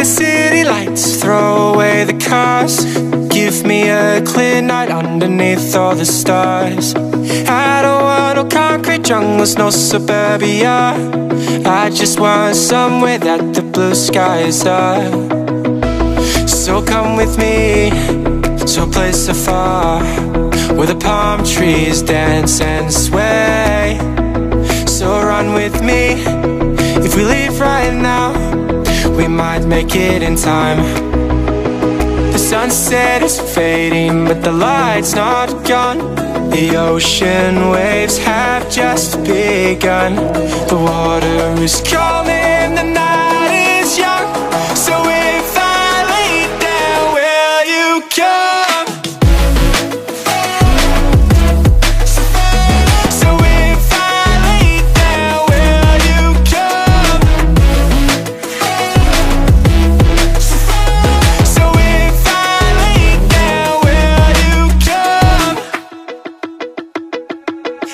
city lights, throw away the cars. Give me a clear night underneath all the stars. I don't want no concrete jungles, no suburbia. I just want somewhere that the blue skies are. So come with me to a place so far, where the palm trees dance and sway. So run with me. If we leave right now, we might make it in time. The sunset is fading, but the light's not gone. The ocean waves have just begun. The water is calling, the night is young. So if I lay down, will you come? So if I lay down, will you come? So if I lay down, will you come?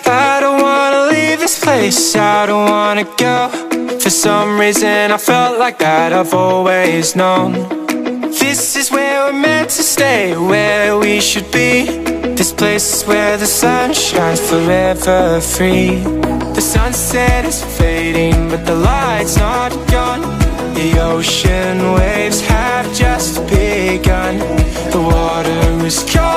I don't wanna leave this place, I don't wanna go. For some reason I felt like that I've always known. This is where we're meant to stay, where we should be. This place is where the sun shines forever free. The sunset is fading, but the light's not gone. The ocean waves have just begun. The water is cold.